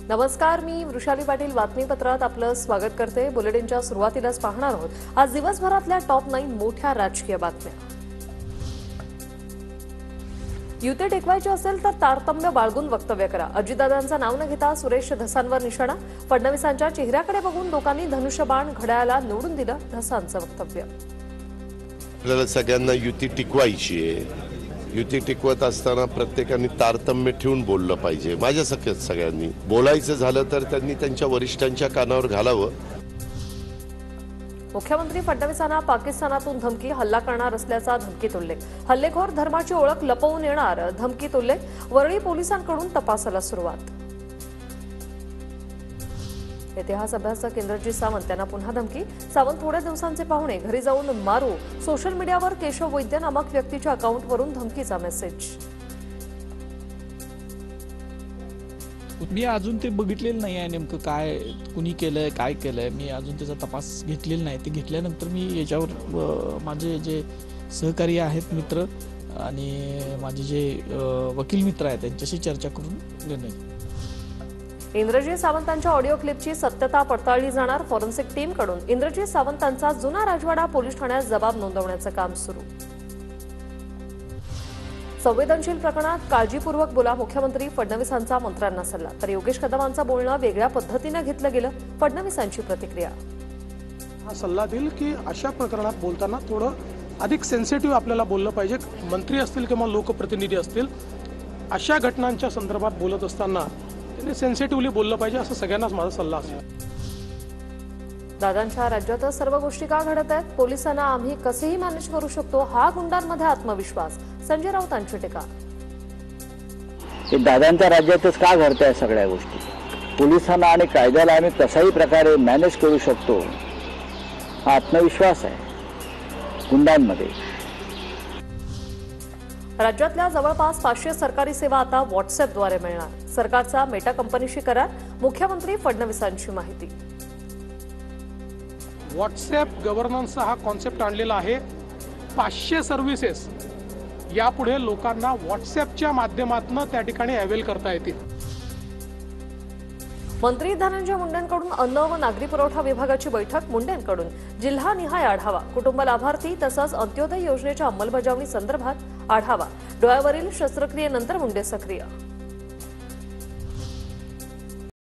नमस्कार, मी वृषाली पाटील बातमीपत्रात आपलं स्वागत करते। बुलेटिनच्या सुरुवातीलाच पाहणार आहोत आज दिवसभरातल्या टॉप 9 मोठ्या राजकीय बातम्या। युती टिकवायची असेल तर तारतम्य बाळगून वक्तव्य करा। अजितदादांचं नाव न घेता सुरेश धसांवर निशाणा। फडणवीसांच्या चेहऱ्याकडे बघून लोकांनी धनुष्यबाण घड्याळाला निवडून दिलं, धसांचं वक्तव्य। आपल्याला सगळ्यांना युती टिकवायची आहे। युती टिकवत असताना प्रत्येकाने तारतम्य ठेवून बोललं पाहिजे। माझ्या सगळ्यांनी बोलायचं झालं तर त्यांनी त्यांच्या वरिष्ठांच्या कानावर घालावं। मुख्यमंत्री फडणवीसांना पाकिस्तानातून धमकी, हल्ला करणार असल्याचा धमकीत उल्लेख। हल्लेखोर धर्माची ओळख लपवून येणार, धमकीत उल्लेख। वरळी पोलिसांकडून तपासाला सुरुवात। इतिहास अभ्यासक इंद्रजीत सावंत यांना पुन्हा धमकी। सावंत थोड्या दिवसांचे पाहुणे, घरी जाऊन मारू। सोशल मीडियावर केशव वैद्य नामक व्यक्तीच्या अकाउंटवरून धमकीचा मेसेज। मी अजून ते बघितलेलं नाही आहे, नेमकं काय कुणी केलंय, काय केलंय, मी अजून त्याचा तपास घेतलेला नाही। ते घेतल्यानंतर मी याच्यावर माझे जे सहकारी आहेत मित्र आणि माझे जे वकील मित्र आहेत त्यांच्याशी चर्चा करून निर्णय। इंद्रजीत सावंतांच्या ऑडिओ क्लिपची सत्यता पडताळली जाणार। फॉरेन्सिक टीमकडून इंद्रजीत सावंतांचा जुना राजवाडा पोलीस ठाण्यात जबाब नोंदवण्याचं काम सुरू। संवेदनशील प्रकरणात काळजीपूर्वक बोला, मुख्यमंत्री फडणवीसांचा मंत्र्यांना सल्ला। तर योगेश कदमांचं बोलणं वेगळ्या पद्धतीने घेतलं गेलं, फडणवीसांची प्रतिक्रिया। हा सल्ला देईल की अशा प्रकरणात बोलताना थोडं अधिक सेन्सिटिव्ह आपल्याला बोललं पाहिजे। मंत्री असतील किंवा लोकप्रतिनिधी असतील, अशा घटनांच्या संदर्भात बोलत असताना त्यांनी सेन्सिटिव्हली बोललं पाहिजे, असं सगळ्यांनाच माझा सल्ला असेल। दादांच्या राज्यातच सर्व गोष्टी का घडत आहेत? पोलिसांना आम्ही कसेही मॅनेज करू शकतो, हा गुंडांमध्ये आत्मविश्वास। संजय राऊतांची टीका। दादांच्या राज्यातच का घडत सगळ्या गोष्टी? पोलिसांना आणि कायद्याला आम्ही कशाही प्रकारे मॅनेज करू शकतो, हा आत्मविश्वास आहे गुंडांमध्ये। राज्यातल्या जवळपास 500 सरकारी सेवा आता व्हॉट्सअॅपद्वारे मिळणार। सरकारचा मेटा कंपनीशी करार, मुख्यमंत्री फडणवीसांची माहिती। व्हॉट्सॲप गव्हर्नन्सचा हा कॉन्सेप्ट आणलेला आहे। 500 सर्व्हिसेस यापुढे लोकांना व्हॉट्सॲपच्या माध्यमातून त्या ठिकाणी अवेल करता येतील। मंत्री धनंजय मुंडेंकडून अन्न व नागरी पुरवठा विभागाची बैठक। मुंडेंकडून जिल्हानिहाय आढावा, कुटुंब लाभार्थी तसंच अंत्योदय योजनेच्या अंमलबजावणी संदर्भात आढावा। डोळ्यावरील शस्त्रक्रियेनंतर मुंडे सक्रिय।